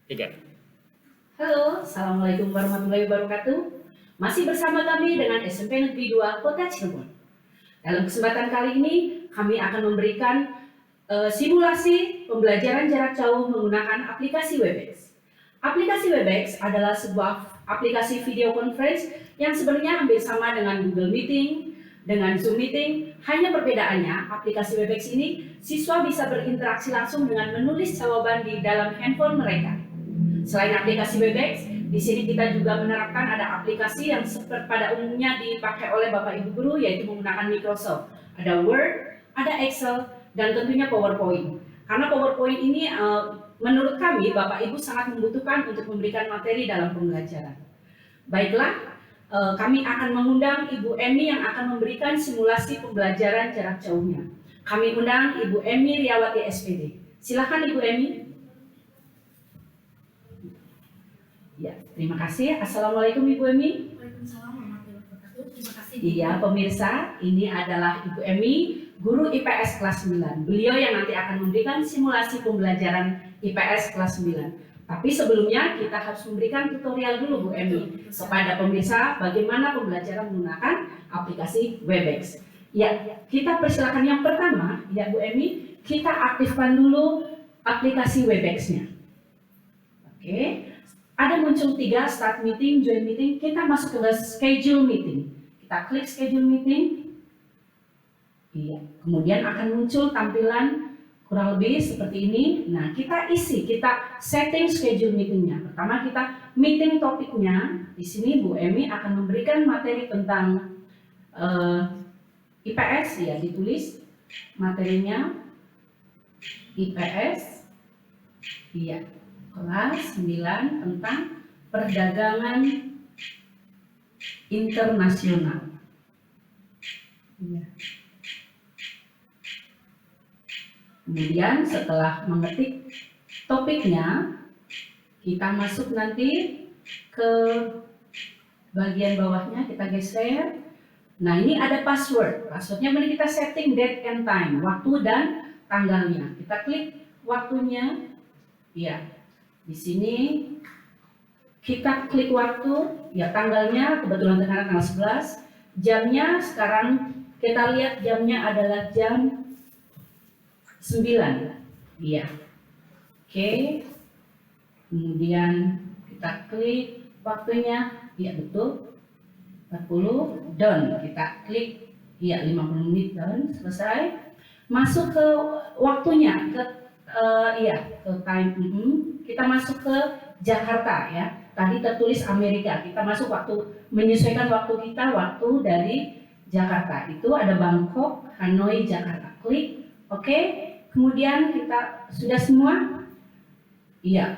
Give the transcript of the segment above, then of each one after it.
Tiga. Halo, Assalamualaikum warahmatullahi wabarakatuh. Masih bersama kami dengan SMP Negeri 2 Kota Cirebon. Dalam kesempatan kali ini, kami akan memberikan simulasi pembelajaran jarak jauh menggunakan aplikasi Webex. Aplikasi Webex adalah sebuah aplikasi video conference yang sebenarnya hampir sama dengan Google Meeting, dengan Zoom Meeting. Hanya perbedaannya, aplikasi Webex ini siswa bisa berinteraksi langsung dengan menulis jawaban di dalam handphone mereka. Selain aplikasi Webex, di sini kita juga menerapkan ada aplikasi yang pada umumnya dipakai oleh Bapak Ibu guru, yaitu menggunakan Microsoft. Ada Word, ada Excel, dan tentunya PowerPoint. Karena PowerPoint ini menurut kami Bapak Ibu sangat membutuhkan untuk memberikan materi dalam pembelajaran. Baiklah, kami akan mengundang Ibu Emi yang akan memberikan simulasi pembelajaran jarak jauhnya. Kami undang Ibu Emi Riawati SPD. Silakan Ibu Emi. Ya, terima kasih. Assalamualaikum Ibu Emi. Waalaikumsalam warahmatullahi wabarakatuh. Terima kasih. Iya, pemirsa, ini adalah Ibu Emi, guru IPS kelas 9. Beliau yang nanti akan memberikan simulasi pembelajaran IPS kelas 9. Tapi sebelumnya kita harus memberikan tutorial dulu Bu Emi kepada pemirsa bagaimana pembelajaran menggunakan aplikasi Webex. Ya, kita persilakan yang pertama, ya Bu Emi, kita aktifkan dulu aplikasi Webex-nya. Oke. Ada muncul 3, start meeting, join meeting, kita masuk ke schedule meeting. Kita klik schedule meeting. Iya, kemudian akan muncul tampilan kurang lebih seperti ini. Nah, kita isi, kita setting schedule meetingnya. Pertama kita meeting topiknya. Di sini Bu Emi akan memberikan materi tentang IPS, ya ditulis materinya IPS. Iya. Kelas 9 tentang perdagangan internasional. Ya. Kemudian setelah mengetik topiknya, kita masuk nanti ke bagian bawahnya, kita geser. Nah, ini ada password. Passwordnya mari kita setting date and time, waktu dan tanggalnya. Kita klik waktunya. Ya. Di sini kita klik waktu, ya tanggalnya kebetulan sekarang tanggal 11, jamnya sekarang kita lihat jamnya adalah jam 9. Iya. Oke. Kemudian kita klik waktunya, ya betul. 40 done. Kita klik, ya 50 menit done, selesai. Masuk ke waktunya, ke time. Kita masuk ke Jakarta ya. Tadi tertulis Amerika. Kita masuk waktu, menyesuaikan waktu kita, waktu dari Jakarta. Itu ada Bangkok, Hanoi, Jakarta. Klik, oke. Kemudian kita sudah semua. Iya,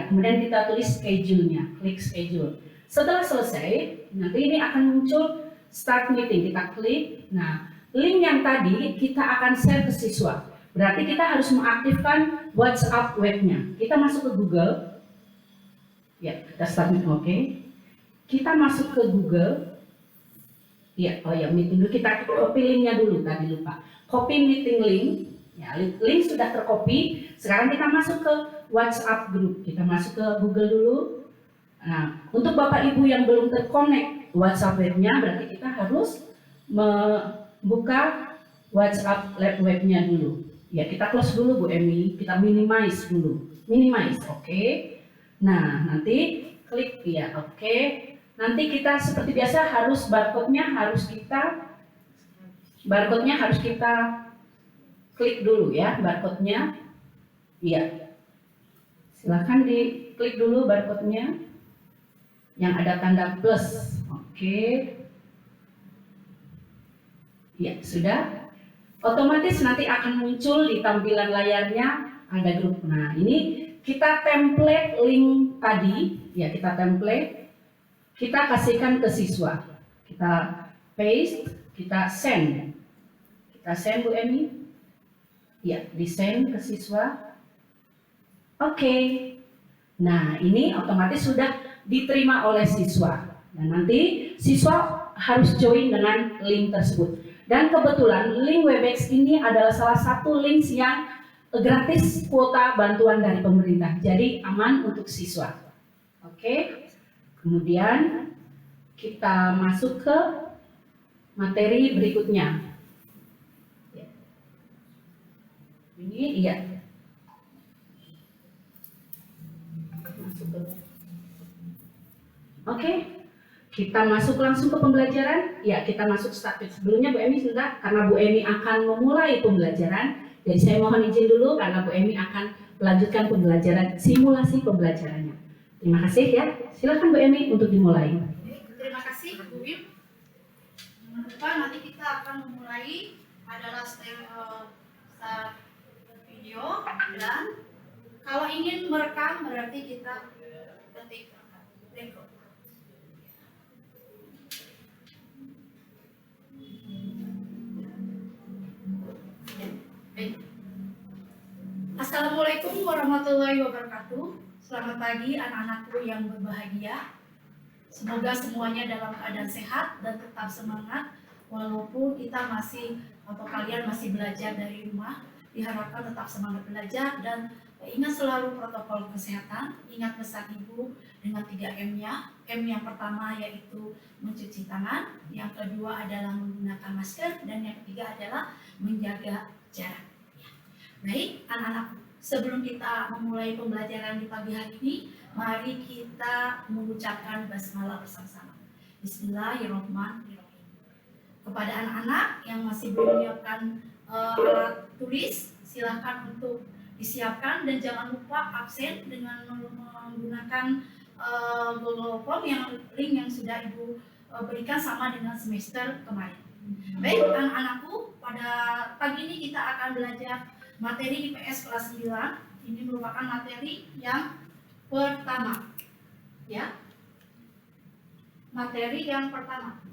kemudian kita tulis schedule-nya. Klik schedule. Setelah selesai, nanti ini akan muncul start meeting. Kita klik. Nah, link yang tadi kita akan share ke siswa. Berarti kita harus mengaktifkan WhatsApp webnya. Kita masuk ke Google. Ya, kita start meeting, oke. Kita masuk ke Google. Ya, meeting dulu. Kita copy linknya dulu, tadi lupa. Copy meeting link. Ya, link sudah tercopy. Sekarang kita masuk ke WhatsApp group. Kita masuk ke Google dulu. Nah, untuk Bapak Ibu yang belum terkonek WhatsApp webnya, berarti kita harus membuka WhatsApp webnya dulu. Ya, kita close dulu Bu Emi, kita minimize dulu. Minimize, oke. Nah, nanti klik ya, oke. Nanti kita seperti biasa harus barcode-nya harus kita klik dulu ya, barcode-nya. Iya. Silahkan diklik dulu barcode-nya. yang ada tanda plus. Oke. Ya, sudah. Otomatis nanti akan muncul di tampilan layarnya ada grup. Nah, ini kita template link tadi, ya kita template, kita kasihkan ke siswa. Kita paste, kita send. Kita send Bu Emi. Ya, di send ke siswa. Oke. Nah, ini otomatis sudah diterima oleh siswa. Dan nanti siswa harus join dengan link tersebut. Dan kebetulan link Webex ini adalah salah satu link yang gratis kuota bantuan dari pemerintah. Jadi aman untuk siswa. Oke. Kemudian kita masuk ke materi berikutnya. Ini iya. Oke, kita masuk langsung ke pembelajaran. Ya, kita masuk start. Sebelumnya Bu Emi sebentar, karena Bu Emi akan memulai pembelajaran. Jadi saya mohon izin dulu karena Bu Emi akan melanjutkan pembelajaran, simulasi pembelajarannya. Terima kasih ya. Silakan Bu Emi untuk dimulai. Terima kasih Bu Wim. Jangan lupa nanti kita akan memulai adalah start video, dan kalau ingin merekam berarti kita ketik record. Assalamualaikum warahmatullahi wabarakatuh. Selamat pagi anak-anakku yang berbahagia. Semoga semuanya dalam keadaan sehat dan tetap semangat walaupun kita masih atau kalian masih belajar dari rumah. Diharapkan tetap semangat belajar dan ingat selalu protokol kesehatan. Ingat pesan ibu dengan 3M-nya. M yang pertama yaitu mencuci tangan, yang kedua adalah menggunakan masker, dan yang ketiga adalah menjaga jarak. Baik, anak-anak, sebelum kita memulai pembelajaran di pagi hari ini, mari kita mengucapkan basmalah bersama-sama. Bismillahirrahmanirrahim. Kepada anak-anak yang masih belum menyiapkan alat tulis, silakan untuk disiapkan dan jangan lupa absen dengan menggunakan Google Form yang link yang sudah Ibu berikan sama dengan semester kemarin. Baik, anak-anakku, pada pagi ini kita akan belajar materi IPS kelas 9. Ini merupakan materi yang pertama. Ya. Materi yang pertama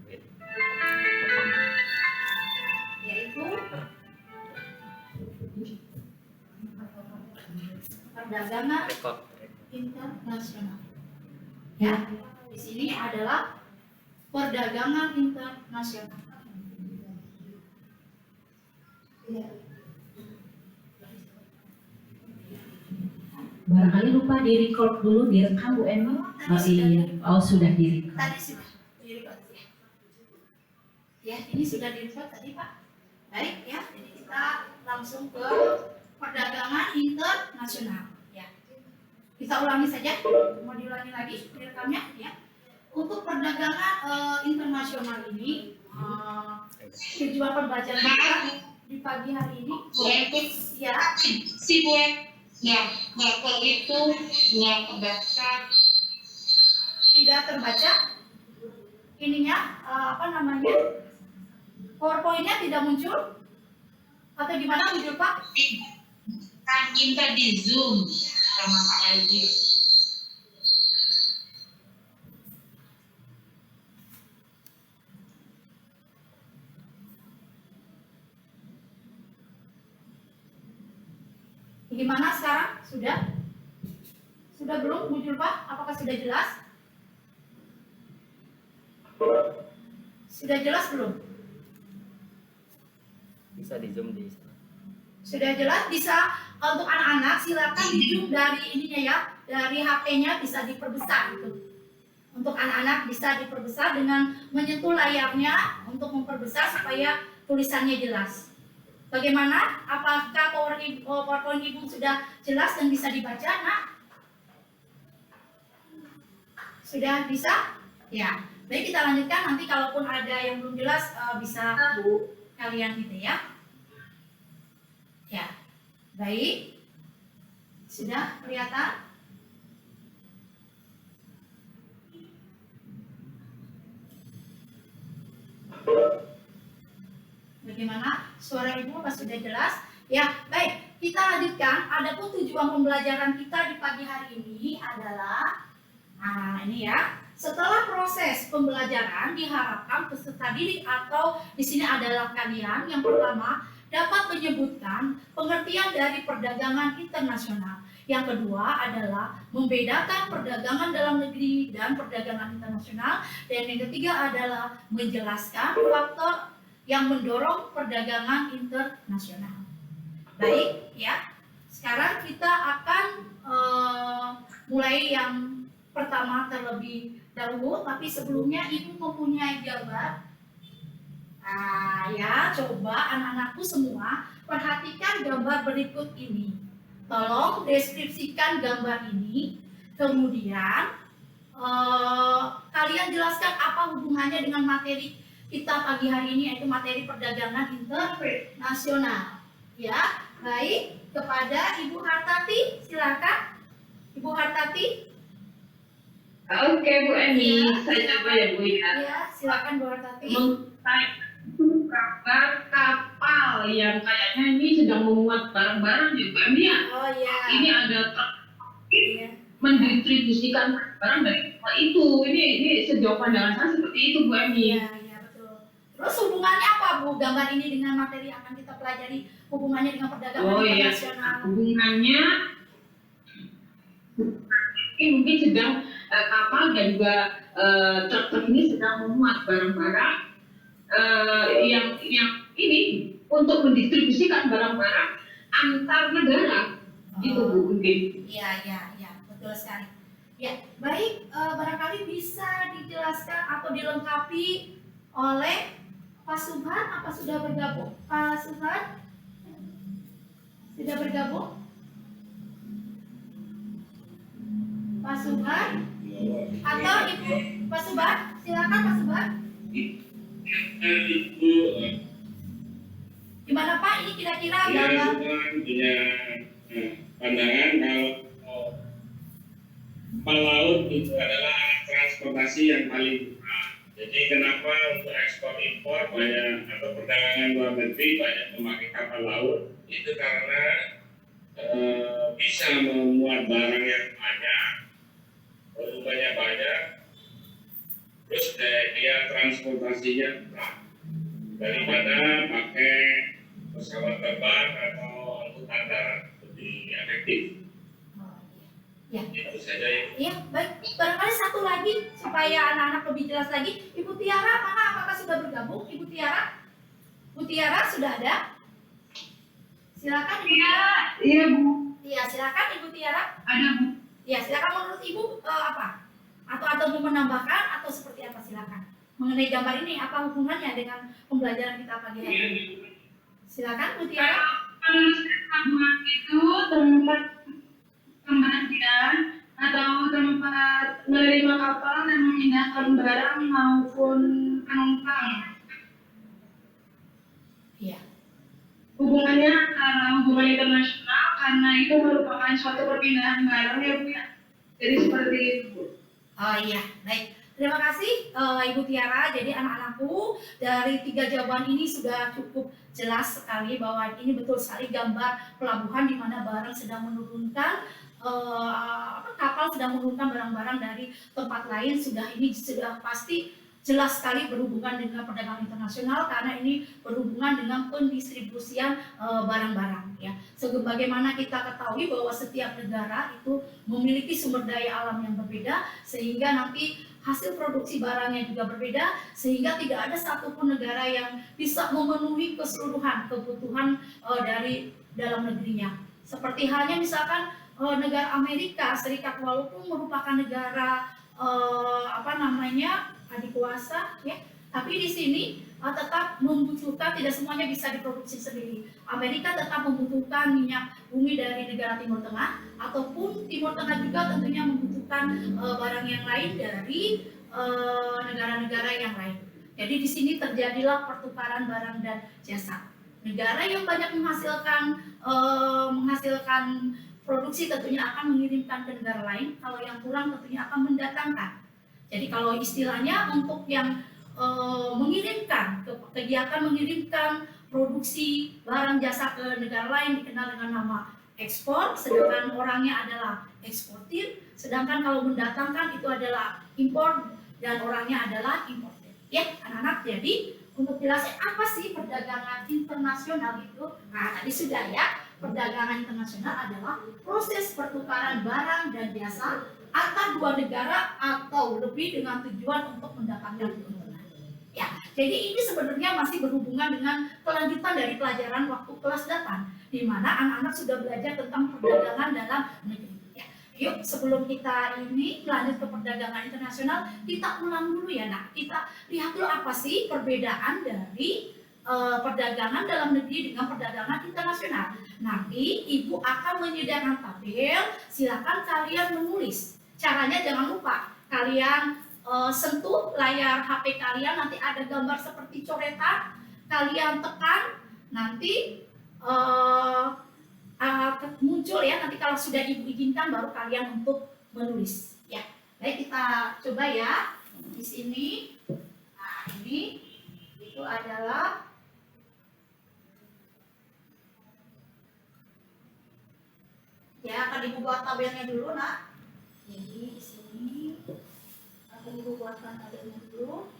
yaitu perdagangan internasional. Ya, di sini adalah perdagangan internasional. Ya. Barangkali lupa di-record dulu, direkam Bu Emi. Oh iya, oh sudah direkam. Tadi sudah direkod ya. Ya, ini sudah direkod tadi Pak. Baik ya, jadi kita langsung ke perdagangan internasional. Ya. Kita ulangi saja, mau diulangi lagi direkamnya ya. Untuk perdagangan internasional ini, tujuan pembelajaran kita di pagi hari ini ya. Ya, bapak itu nggak kebaca. Tidak terbaca ininya, PowerPoint-nya tidak muncul atau gimana muncul Pak? Kan minta di Zoom sama Pak Aldi. Gimana sekarang? Sudah? Sudah belum muncul Pak? Apakah sudah jelas? Sudah jelas belum? Bisa di zoom di Sudah jelas? Bisa. Untuk anak-anak silakan di zoom dari ininya ya, dari HP-nya bisa diperbesar gitu. Untuk anak-anak bisa diperbesar dengan menyentuh layarnya untuk memperbesar supaya tulisannya jelas. Bagaimana? Apakah PowerPoint Ibu sudah jelas dan bisa dibaca, Nak? Sudah bisa? Ya. Baik, kita lanjutkan. Nanti kalaupun ada yang belum jelas bisa Bu kalian gitu ya. Ya. Baik. Sudah kelihatan? Bagaimana? Suara Ibu apa sudah jelas? Ya, baik. Kita lanjutkan. Adapun tujuan pembelajaran kita di pagi hari ini adalah, ini ya. Setelah proses pembelajaran diharapkan peserta didik atau di sini adalah kalian yang pertama dapat menyebutkan pengertian dari perdagangan internasional. Yang kedua adalah membedakan perdagangan dalam negeri dan perdagangan internasional. Dan yang ketiga adalah menjelaskan faktor yang mendorong perdagangan internasional. Baik, ya. Sekarang kita akan mulai yang pertama terlebih dahulu, tapi sebelumnya Ibu mempunyai gambar. Ya, coba anak-anakku semua perhatikan gambar berikut ini. Tolong deskripsikan gambar ini, kemudian kalian jelaskan apa hubungannya dengan materi kita pagi hari ini, yaitu materi perdagangan internasional. Ya, baik, kepada Ibu Hartati, silakan. Ibu Hartati. Oke Bu Eni, saya coba ya Bu ya. Ya, silakan Bu Hartati. Kabar kapal yang kayaknya ini sedang memuat barang-barang ya Bu Eni ya. Oh ya. Ini ada truk Iya. mendistribusikan barang dari kapal itu. Ini sejauh pandangan saya seperti itu Bu Eni. Iya, iya betul. Terus hubungannya apa Bu gambar ini dengan materi yang akan kita pelajari? Hubungannya dengan perdagangan internasional? Hubungannya ini mungkin sedang kapal dan juga truk ini sedang memuat barang-barang yang ini untuk mendistribusikan barang-barang antar negara. Itu Bu mungkin. Iya, betul sekali. Ya, baik, barangkali bisa dijelaskan atau dilengkapi oleh Pak Subhan. Apa sudah bergabung? Pak Subhan sudah bergabung? Pak Subhan atau Ibu Pak Subhan? Silakan Pak Subhan. Gimana Pak? Ini kira-kira gambar? Punya pandangan kalau kapal laut itu adalah transportasi yang paling murah. Jadi kenapa untuk ekspor impor banyak atau perdagangan luar negeri banyak memakai kapal laut? Itu karena bisa memuat barang yang banyak, volumenya banyak, terus dia transportasinya murah daripada pakai pesawat terbang atau angkutan darat, lebih efektif. Ya. Itu saja ya. Iya, baik. Barangkali satu lagi supaya anak-anak lebih jelas lagi. Ibu Tiara mana? Apakah sudah bergabung? Ibu Tiara? Bu Tiara sudah ada? Silakan Ibu Tiara. Iya Bu. Iya, silakan Ibu Tiara. Ada Bu. Iya, silakan menurut Ibu apa? Atau mau menambahkan atau seperti apa, silakan. Mengenai gambar ini apa hubungannya dengan pembelajaran kita pagi hari ini? Silakan Bu Tiara. Tabungan itu tempat pembagian atau tempat menerima kapal dan memindahkan barang maupun penumpang. Iya. Hubungannya antara hubungan internasional karena itu merupakan suatu perpindahan barang ya Bu ya. Jadi seperti itu Bu. Oh iya, baik. Terima kasih Ibu Tiara. Jadi anak-anakku dari 3 jawaban ini sudah cukup jelas sekali bahwa ini betul sekali gambar pelabuhan di mana barang sedang menurunkan kapal sedang menurunkan barang-barang dari tempat lain. Ini sudah pasti jelas sekali berhubungan dengan perdagangan internasional karena ini berhubungan dengan pendistribusian barang-barang ya. Sebagaimana kita ketahui bahwa setiap negara itu memiliki sumber daya alam yang berbeda sehingga nanti hasil produksi barangnya juga berbeda sehingga tidak ada satupun negara yang bisa memenuhi keseluruhan kebutuhan dari dalam negerinya. Seperti halnya misalkan negara Amerika Serikat walaupun merupakan negara adikuasa ya, tapi di sini tetap membutuhkan, tidak semuanya bisa diproduksi sendiri. Amerika tetap membutuhkan minyak bumi dari negara Timur Tengah ataupun Timur Tengah juga tentunya membutuhkan barang yang lain dari negara-negara yang lain. Jadi di sini terjadilah pertukaran barang dan jasa. Negara yang banyak menghasilkan produksi tentunya akan mengirimkan ke negara lain, kalau yang kurang tentunya akan mendatangkan. Jadi kalau istilahnya untuk yang mengirimkan, kegiatan mengirimkan produksi barang jasa ke negara lain dikenal dengan nama ekspor, sedangkan orangnya adalah eksportir, sedangkan kalau mendatangkan itu adalah impor dan orangnya adalah importir. Ya, anak-anak, jadi untuk jelasin apa sih perdagangan internasional itu? Nah, tadi sudah ya, perdagangan internasional adalah proses pertukaran barang dan jasa antar dua negara atau lebih dengan tujuan untuk mendapatkan keuntungan. Ya, jadi ini sebenarnya masih berhubungan dengan kelanjutan dari pelajaran waktu kelas datang, di mana anak-anak sudah belajar tentang perdagangan dalam negeri. Ya, yuk sebelum kita ini lanjut ke perdagangan internasional, kita ulang dulu ya, nak. Kita lihat dulu apa sih perbedaan dari perdagangan dalam negeri dengan perdagangan internasional. Nanti ibu akan menyediakan tabel, silakan kalian menulis. Caranya jangan lupa kalian sentuh layar HP kalian, nanti ada gambar seperti coretan, kalian tekan, nanti muncul ya, nanti kalau sudah ibu izinkan baru kalian untuk menulis ya. Baik, kita coba ya di sini. Nah, ini itu adalah ya, akan ibu buat tabelnya dulu, nak. Jadi di sini akan ibu buatkan tabelnya dulu.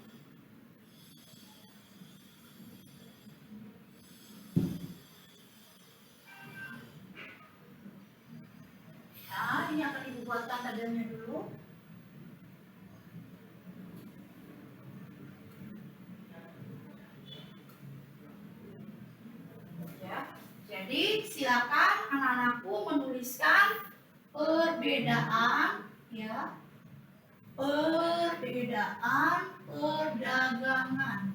Nah, ini akan ibu buatkan tabelnya dulu. Ya, jadi silakan anak-anakku menuliskan perbedaan ya, perbedaan perdagangan.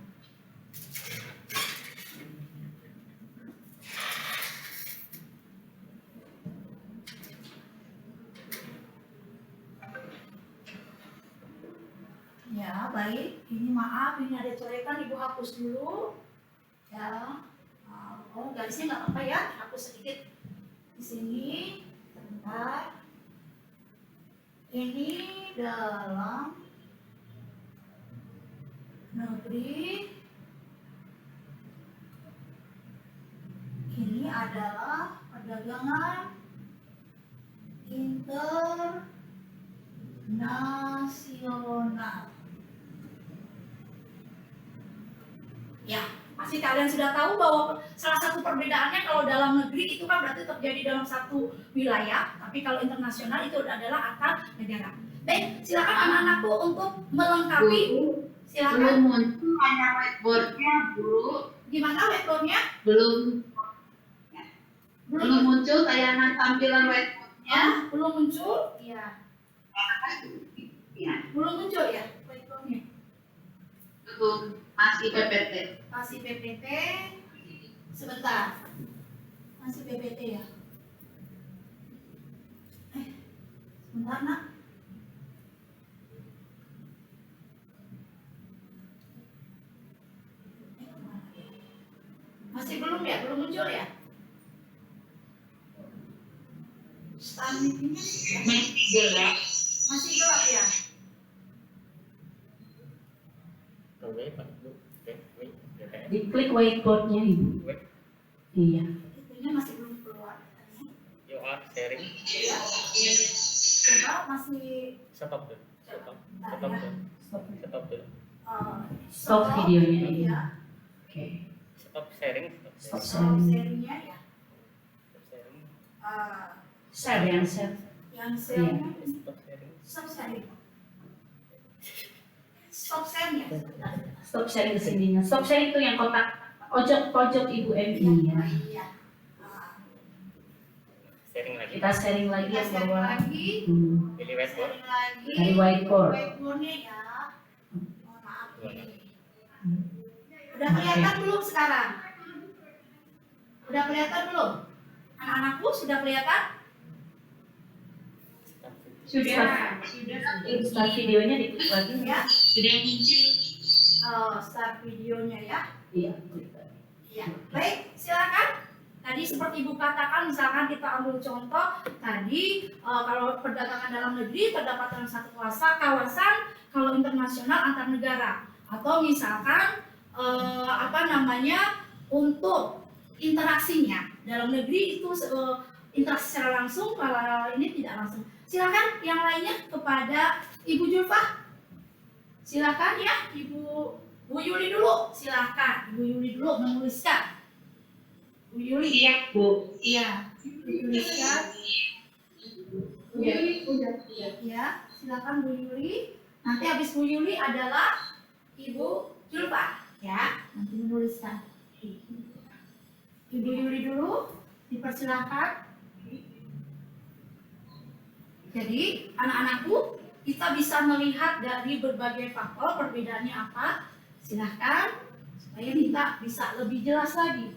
Ya, baik. Ini maaf, ini ada coretan, ibu hapus dulu. Ya. Oh, garisnya nggak apa-apa ya, hapus sedikit di sini. Sebentar. Ini dalam negeri. Ini adalah perdagangan internasional. Ya, pasti kalian sudah tahu bahwa salah satu perbedaannya kalau dalam negeri itu kan berarti terjadi dalam satu wilayah, tapi kalau internasional itu adalah antar negara. Baik, silakan anak-anakku untuk melengkapi. Belum Silakan. muncul hanya whiteboardnya, Bu. Gimana whiteboardnya? Belum muncul tayangan tampilan whiteboardnya. Ya, belum muncul. Iya. Ya, Belum muncul ya whiteboardnya. belum, masih PPT. Masih PPT. Sebentar. Masih PPT ya. Sebentar, nak. Masih belum ya? Belum muncul ya? Stamina Masih gelap. masih gelap ya? Diklik whiteboardnya ibu. Iya. Itunya masih belum keluar. You are sharing. Ya. Coba masih Stop dulu. Stop. Bentar Stop ya. dulu. Stop. Stop dulu. Stop videonya ini. Ya. Oke. Stop sharing. Stop Stop sharing. sharingnya ya. Stop sharing. Share yang share. Yang sharingnya Stop sharing. stop sharing. Stop sharing ya. Stop sharing kesininya. Stop sharing itu yang kotak pojok ibu MI ya. Iya. Sharing lagi. Kita sharing lagi Kita yang sharing bawah. lagi. Pilih whiteboard. Sharing lagi. Dari whiteboard. Whiteboardnya ya. Mohon maaf nih. Udah kelihatan belum sekarang? Udah kelihatan belum? Anak-anakku sudah kelihatan? Sudah. Start videonya diklik lagi. Ya. Sudah muncul. Start videonya ya. Iya. Klik lagi. Ya. Baik, silakan. Tadi seperti Ibu katakan, misalkan kita ambil contoh tadi kalau perdagangan dalam negeri terdapat dalam satu kawasan, kalau internasional antar negara, atau misalkan untuk interaksinya dalam negeri itu interaksi secara langsung, kalau ini tidak langsung. Silakan yang lainnya kepada Ibu Julfa. Silakan ya, Bu Yuli dulu. Silakan Ibu Yuli dulu menuliskan. Bu Yuli. Siap, Bu. Iya, dituliskan. Bu Yuli udah. Ya, silakan Bu Yuli. Nanti habis Bu Yuli adalah Ibu Julfa. Ya, nanti menuliskan. Ibu Yuli dulu, dipersilakan. Jadi, anak-anakku, kita bisa melihat dari berbagai faktor perbedaannya apa. Silahkan, supaya kita bisa lebih jelas lagi.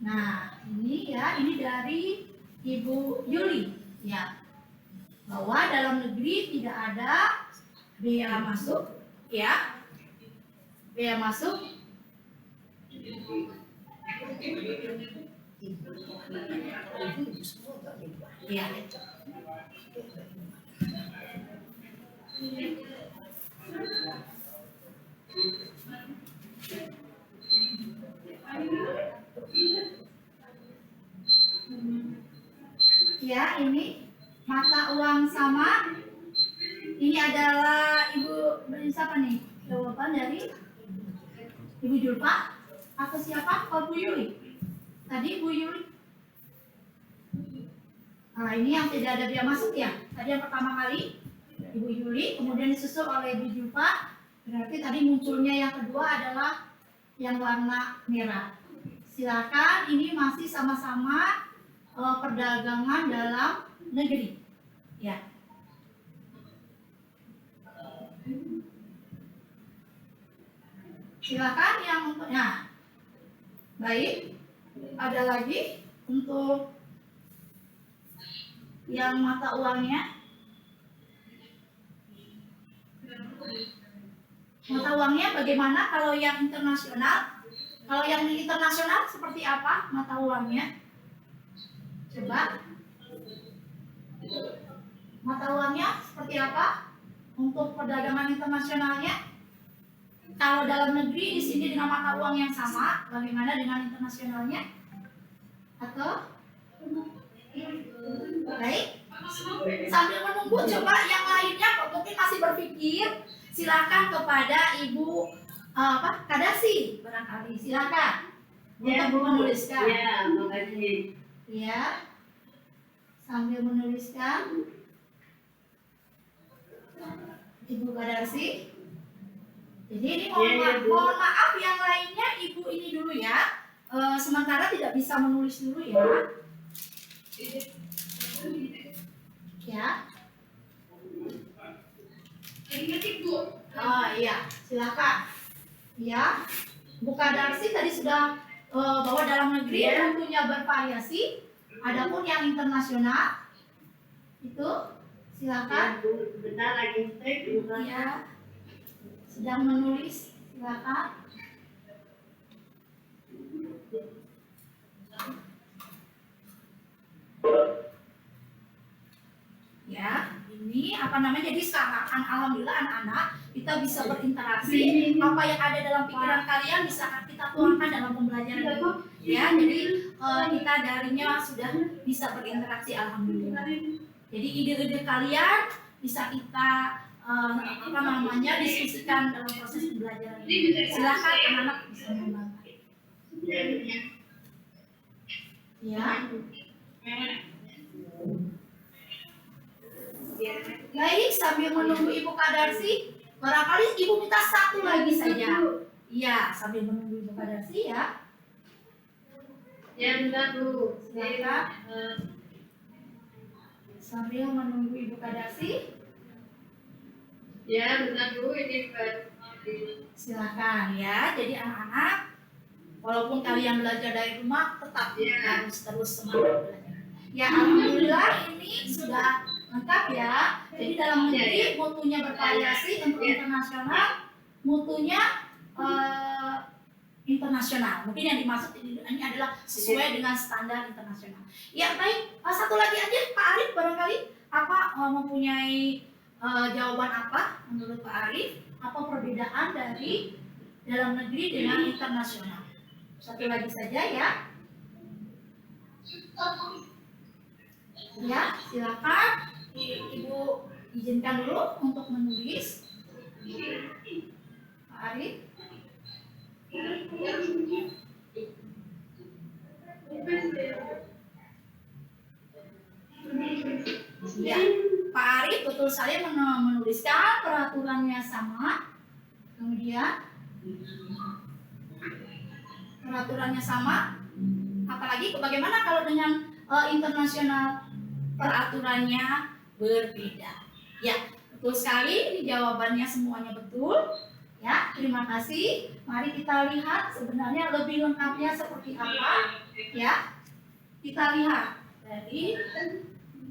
Nah, ini ya, ini dari Ibu Yuli. Ya, bahwa dalam negeri tidak ada biaya masuk, ya. Biaya masuk. Ya. Ya, ini mata uang sama. Ini adalah Ibu siapa nih? Jawaban dari Ibu Julfa atau siapa? Oh, Bu Yuli. Tadi Bu Yuli. Nah, ini yang tidak ada biaya masuk ya. Tadi yang pertama kali Ibu Yuli, kemudian disusul oleh Ibu Julfa. Berarti tadi munculnya yang kedua adalah yang warna merah. Silakan, ini masih sama-sama perdagangan dalam negeri. Ya. Silakan yang untuk, nah, baik. Ada lagi untuk yang mata uangnya. Mata uangnya bagaimana kalau yang internasional? Kalau yang internasional seperti apa mata uangnya? Coba. Mata uangnya seperti apa untuk perdagangan internasionalnya? Kalau dalam negeri di sini dengan mata uang yang sama, bagaimana dengan internasionalnya? Atau baik, sambil menunggu coba yang lainnya mungkin masih berpikir, silakan kepada Ibu Kadasi barangkali, silakan untuk menuliskan. Ya, makasih. Ya, sambil menuliskan Ibu Kadasi. Jadi ini mohon maaf yang lainnya Ibu ini dulu ya. Sementara tidak bisa menulis dulu ya. Ya. Ngetik, Bu. Oh iya, silakan. Ya. Bu Kadarsi tadi sudah bahwa dalam negeri tentunya bervariasi. Adapun yang internasional itu silakan. Bentar lagi saya Ya. Sedang menulis, silakan. Ya, ini apa namanya? Jadi sekarang alhamdulillah anak-anak kita bisa berinteraksi. Apa yang ada dalam pikiran kalian bisa kita tuangkan dalam pembelajaran ini. Ya, jadi kita darinya sudah bisa berinteraksi alhamdulillah. Jadi ide-ide kalian bisa kita diskusikan dalam proses pembelajaran ini. Silakan anak-anak bisa membantu. Ya. Baik, sambil menunggu Ibu Kadarsi, barangkali Ibu minta satu lagi saja. Iya, sambil menunggu Ibu Kadarsi ya. Ya, bentar, Bu. Silakan. Sambil menunggu Ibu Kadarsi, Ya, bentar, Bu. Ini silakan ya. Jadi anak-anak, walaupun kalian belajar dari rumah, tetap harus terus semangat belajar. Ya, alhamdulillah ini sudah lengkap ya. Jadi dalam negeri mutunya bervariasi, untuk internasional mutunya internasional. Mungkin yang dimaksud ini adalah sesuai dengan standar internasional. Ya baik, satu lagi aja Pak Arif barangkali apa mempunyai jawaban apa menurut Pak Arif? Apa perbedaan dari dalam negeri dengan internasional? Satu lagi saja ya. Ya, silakan. Ibu izinkan dulu untuk menulis. Pak Arif. Ya, Pak Arif betul sekali menuliskan peraturannya sama. Kemudian peraturannya sama. Apalagi bagaimana kalau dengan internasional peraturannya berbeda. Ya, betul sekali. Ini jawabannya semuanya betul. Ya, terima kasih. Mari kita lihat sebenarnya lebih lengkapnya seperti apa. Ya, kita lihat dari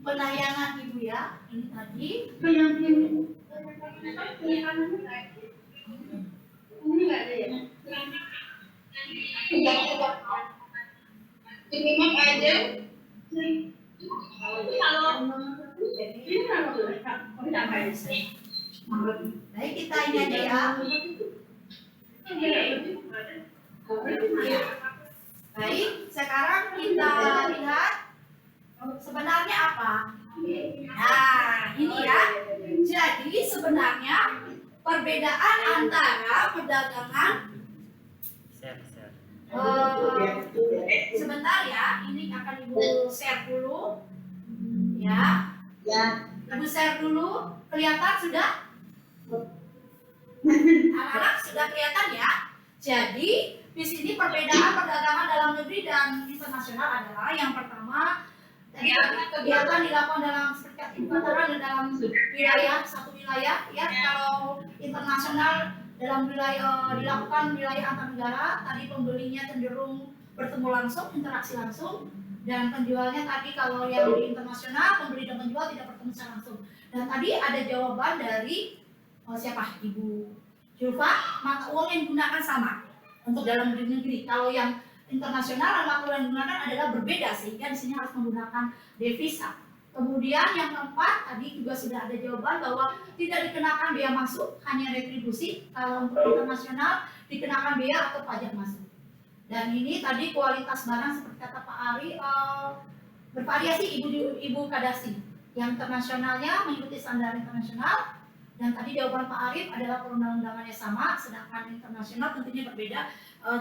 penayangan Ibu ya. Ini tadi. Dimimak aja. Baik, kita ini aja ya. Baik, sekarang kita lihat sebenarnya apa. Nah, ini ya. Jadi sebenarnya perbedaan antara perdagangan sebentar ya, ini akan Ibu share dulu. Ya. Ibu share dulu. Kelihatan sudah? Anak-anak sudah kelihatan ya? Jadi, di sini perbedaan perdagangan dalam negeri dan internasional adalah yang pertama, kegiatan dilakukan dalam seperti Ibu katakan dalam wilayah, satu wilayah ya. Kalau internasional dalam wilayah dilakukan wilayah antar negara, tadi pembelinya cenderung bertemu langsung, interaksi langsung, dan penjualnya tadi kalau yang di internasional pembeli dan penjual tidak bertemu secara langsung. Dan tadi ada jawaban dari siapa? Ibu Julfa, mata uang yang digunakan sama untuk dalam negeri. Kalau yang internasional mata uang yang digunakan adalah berbeda sehingga di sini harus menggunakan devisa. Kemudian yang keempat tadi juga sudah ada jawaban bahwa tidak dikenakan bea masuk, hanya retribusi. Kalau untuk internasional dikenakan bea atau pajak masuk. Dan ini tadi kualitas barang seperti kata Pak Ari bervariasi Ibu Kadasi. Yang internasionalnya mengikuti standar internasional, dan tadi jawaban Pak Arif adalah perundang-undangannya sama, sedangkan internasional tentunya berbeda,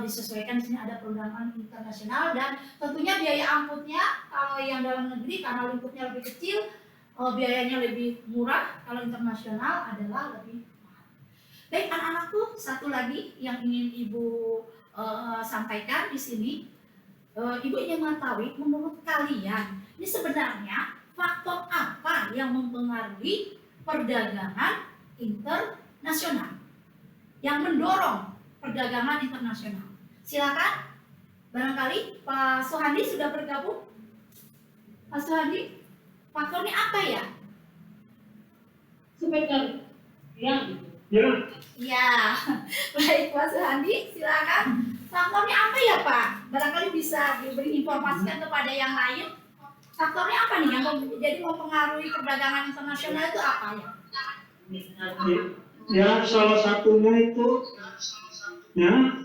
disesuaikan di sini ada perundangan internasional, dan tentunya biaya angkutnya kalau yang dalam negeri karena lingkupnya lebih kecil, biayanya lebih murah, kalau internasional adalah lebih mahal. Baik anak-anakku, satu lagi yang ingin Ibu sampaikan di sini, Ibu ingin mengetahui menurut kalian ini sebenarnya faktor apa yang mempengaruhi perdagangan internasional, yang mendorong perdagangan internasional? Silakan, barangkali Pak Suhandi sudah bergabung. Pak Suhandi, faktornya apa ya? Sebentar. Ya. Ya, baik Pak Suhandi, silakan. Faktornya apa ya Pak? Barangkali bisa diberi informasikan kepada yang lain. Faktornya apa nih yang jadi mempengaruhi perdagangan internasional itu apa ya? Ya, salah satunya itu ya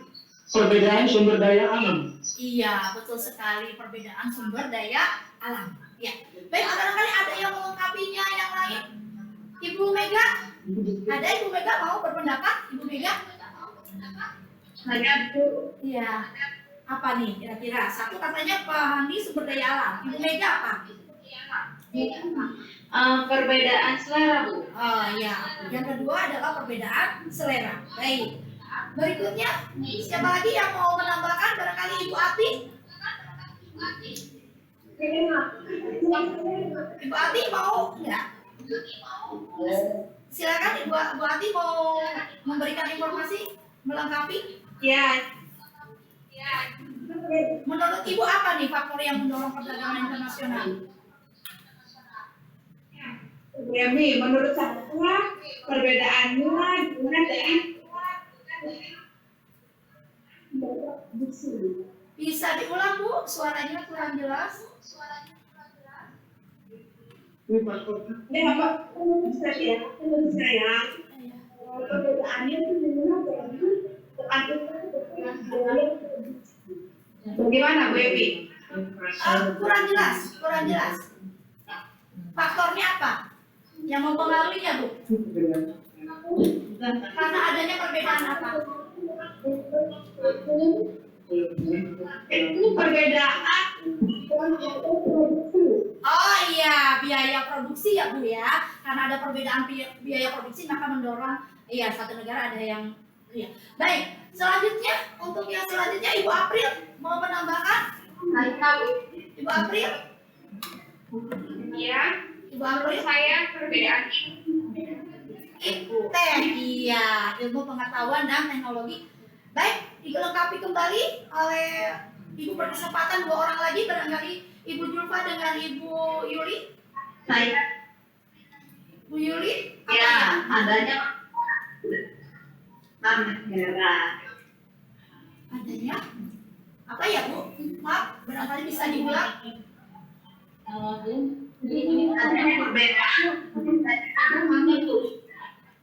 perbedaan sumber daya alam. Iya, betul sekali, perbedaan sumber daya alam. Ya, baik barangkali ada yang melengkapinya yang lain. Ibu Mega, ada Ibu Mega mau berpendapat? Ibu Mega? Hanya Bu. Iya. Apa nih kira-kira? Satu katanya Pak Handi sumber daya alam. Ibu Mega apa? Perbedaan selera Bu. Oh ya. Yang kedua adalah perbedaan selera. Baik. Berikutnya siapa lagi yang mau menambahkan? Barangkali Ibu Ati. Ibu Ati mau enggak? Silakan Ibu Ati mau memberikan informasi melengkapi. Ya. Menurut Ibu apa nih faktor yang mendorong perdagangan internasional? Ya Mi, menurut saya perbedaannya dengan dari Bisa diulang Bu, suaranya kurang jelas. Ini faktornya. ya Pak, menurut saya perbedaannya itu memang dari Bagaimana Bu Evi? Kurang jelas. Faktornya apa yang mempengaruhinya, Bu? Karena adanya perbedaan apa? Itu perbedaan Oh iya, biaya produksi ya Bu ya. Karena ada perbedaan biaya produksi maka mendorong satu negara ada yang Baik, selanjutnya untuk yang selanjutnya Ibu April mau menambahkan? Ibu April? ya. Ibu April? Saya perbedaan Iya, ilmu pengetahuan dan teknologi. Baik, dilengkapi kembali oleh Ibu berkesempatan 2 orang lagi, barangkali Ibu Julfa dengan Ibu Yuli. saya Bu Yuli, apa ya adanya negara. adanya apa ya Bu? Maaf, barangkali bisa diulang. Adanya perbedaan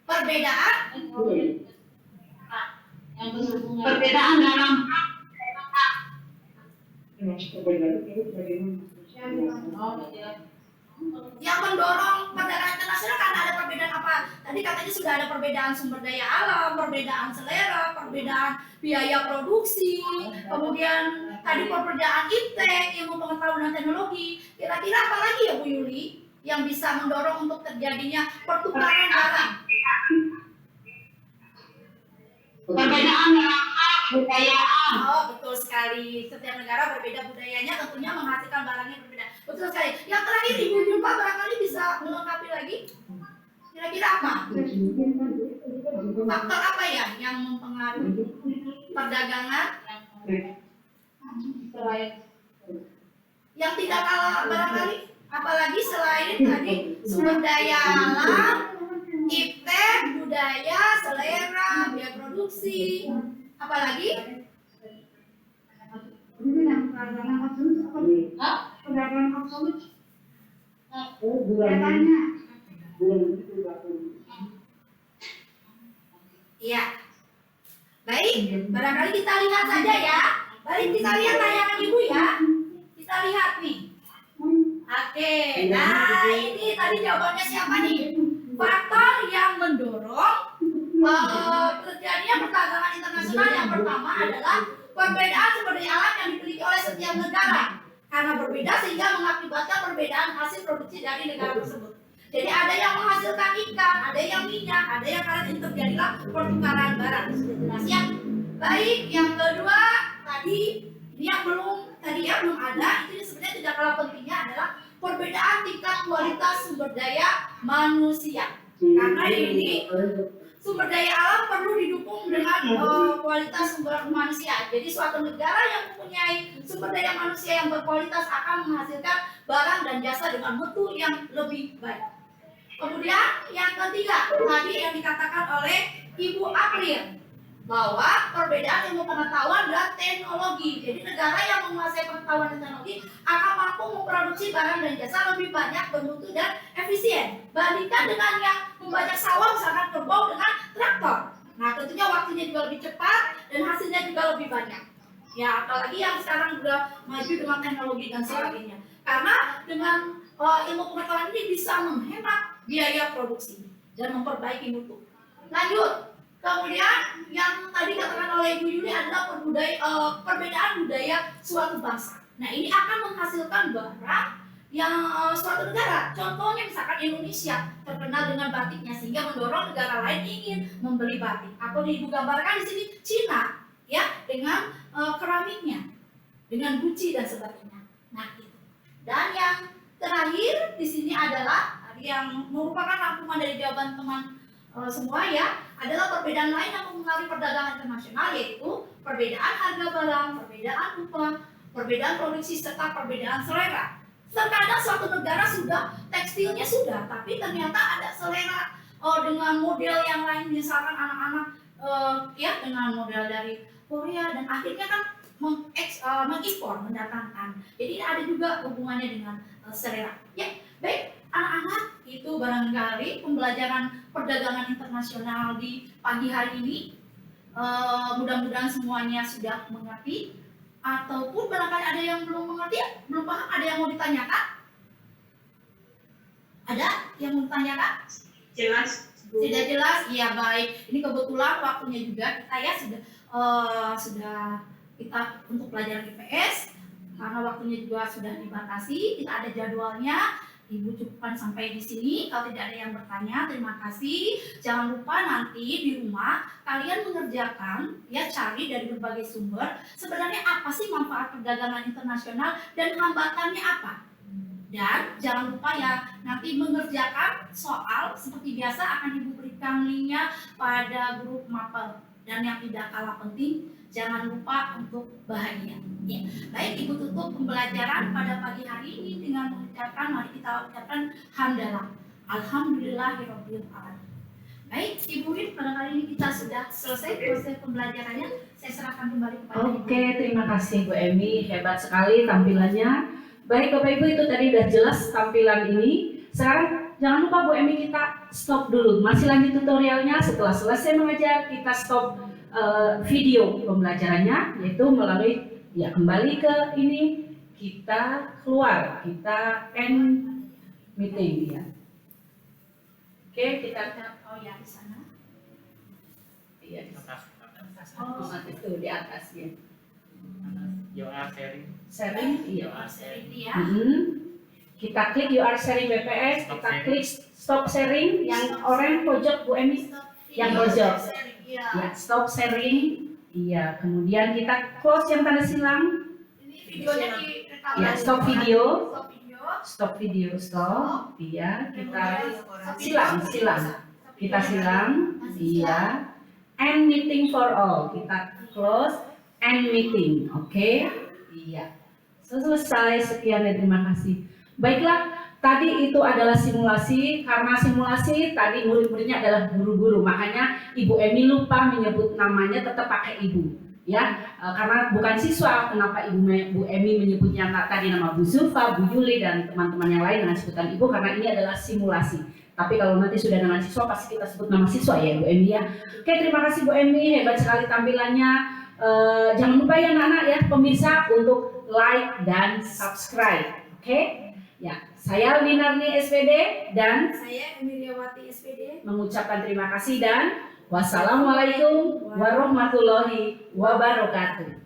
Perbedaan perbedaan dalam yang mendorong perdagangan internasional karena ada perbedaan apa? Tadi katanya sudah ada perbedaan sumber daya alam, perbedaan selera, perbedaan biaya produksi, kemudian tadi perbedaan iptek, ilmu pengetahuan dan teknologi. Kira-kira apa lagi ya Bu Yuli yang bisa mendorong untuk terjadinya pertukaran barang? perbedaan budayaan. Oh, betul sekali. Setiap negara berbeda budayanya, tentunya menghasilkan barangnya berbeda. Betul sekali. Yang terakhir Ibu Julfa barangkali bisa melengkapi lagi. Kira-kira apa? Faktor apa ya yang mempengaruhi perdagangan? Yang tidak kalah barangkali, apalagi selain tadi sumber daya alam, iptek, budaya, selera, biaya produksi, apalagi? Iya. Baik, barangkali kita lihat saja ya. Baik, kita lihat tayangan Ibu ya. Kita lihat nih. Oke, nah ini tadi jawabannya siapa nih? Faktor yang mendorong terjadinya perdagangan internasional yang pertama adalah perbedaan sumber daya alam yang dimiliki oleh setiap negara. Karena berbeda sehingga mengakibatkan perbedaan hasil produksi dari negara tersebut. Jadi ada yang menghasilkan ikan, ada yang minyak, ada yang karena terjadilah pertukaran barang. Sudah jelas ya? Baik, yang kedua tadi ini yang belum ada, itu sebenarnya tidak kalah pentingnya adalah perbedaan tingkat kualitas sumber daya manusia. Karena ini sumber daya alam perlu didukung dengan kualitas sumber manusia. Jadi suatu negara yang mempunyai sumber daya manusia yang berkualitas akan menghasilkan barang dan jasa dengan mutu yang lebih baik. Kemudian yang ketiga, tadi yang dikatakan oleh Ibu April, bahwa perbedaan ilmu pengetahuan dan teknologi. Jadi negara yang menguasai pengetahuan dan teknologi akan mampu memproduksi barang dan jasa lebih banyak, bermutu dan efisien. Bandingkan dengan yang membajak sawah misalkan kerbau dengan traktor. Nah tentunya waktunya juga lebih cepat dan hasilnya juga lebih banyak. Ya apalagi yang sekarang sudah maju dengan teknologi dan sebagainya. Karena dengan ilmu pengetahuan ini bisa menghemat biaya produksi dan memperbaiki mutu. Lanjut. Kemudian yang tadi dikatakan oleh Ibu Yuli adalah perbedaan budaya suatu bangsa. Nah ini akan menghasilkan barang yang suatu negara. Contohnya misalkan Indonesia terkenal dengan batiknya sehingga mendorong negara lain ingin membeli batik. Atau Ibu gambarkan di sini Cina ya dengan keramiknya, dengan guci dan sebagainya. Nah itu. Dan yang terakhir di sini adalah yang merupakan rangkuman dari jawaban teman semua ya, adalah perbedaan lain yang mempengaruhi perdagangan internasional, yaitu perbedaan harga barang, perbedaan upah, perbedaan produksi serta perbedaan selera. Terkadang suatu negara sudah tekstilnya sudah, tapi ternyata ada selera dengan model yang lain, misalkan anak-anak ya dengan model dari Korea dan akhirnya kan mengimpor, mendatangkan. Jadi ada juga hubungannya dengan selera. Ya, baik. Anak-anak itu barangkali pembelajaran perdagangan internasional di pagi hari ini mudah-mudahan semuanya sudah mengerti Ataupun barangkali ada yang belum mengerti, belum paham, ada yang mau ditanyakan? Ada yang mau ditanyakan? Jelas. Sudah jelas? Iya, baik. Ini kebetulan waktunya juga kita ya sudah kita untuk pelajaran IPS, karena waktunya juga sudah dibatasi, tidak ada jadwalnya. Ibu cukupkan sampai di sini. Kalau tidak ada yang bertanya, terima kasih. Jangan lupa nanti di rumah kalian mengerjakan, ya, cari dari berbagai sumber sebenarnya apa sih manfaat perdagangan internasional dan hambatannya apa. Dan jangan lupa ya, nanti mengerjakan soal seperti biasa akan Ibu berikan linknya pada grup mapel. Dan yang tidak kalah penting, jangan lupa untuk bahagia. Ya. Baik, Ibu tutup pembelajaran pada pagi hari ini dengan mengucapkan, mari kita ucapkan hamdalah. Alhamdulillahirabbil alamin. Baik, Ibu Win, pada kali ini kita sudah selesai proses pembelajarannya. Saya serahkan kembali kepada Ibu. Oke, terima kasih Bu Emi, hebat sekali tampilannya. Baik Bapak Ibu, itu tadi udah jelas tampilan ini. Sekarang jangan lupa Bu Emi, kita stop dulu. Masih lanjut tutorialnya. Setelah selesai mengajar, kita stop video pembelajarannya, yaitu melalui ya kembali ke ini, kita keluar, kita end meeting ya. Oke, kita Oh ya, di sana. iya di Atas. itu di atas ya. You are sharing. Sharing, iya. Sharing ini ya. Kita klik you are sharing BPS, kita klik stop sharing yang orange pojok Bu Emi. Yang pojok. Iya. Ya, stop sharing. Iya, kemudian kita close yang tanda silang. Ini videonya direkam. Ya, stop video. Stop video. Stop video, stop. Iya, kita Kemudian silang. Kita silang. Iya. End meeting for all. Kita close end meeting. Oke? Iya. Selesai. Sekian dan terima kasih. Baiklah, tadi itu adalah simulasi. Karena simulasi tadi murid-muridnya adalah guru-guru, makanya Ibu Emi lupa menyebut namanya, tetap pakai Ibu. Ya, karena bukan siswa, kenapa Bu Emi menyebutnya tadi nama Bu Zulfa, Bu Yuli dan teman-teman yang lain dengan sebutan Ibu, karena ini adalah simulasi. Tapi kalau nanti sudah dengan siswa pasti kita sebut nama siswa ya Bu Emi ya. Oke, terima kasih Bu Emi, hebat sekali tampilannya. Jangan lupa ya anak-anak ya pemirsa untuk like dan subscribe. Oke? Ya, saya Winarni SPD dan saya Emiliawati SPD mengucapkan terima kasih dan wassalamualaikum warahmatullahi wabarakatuh.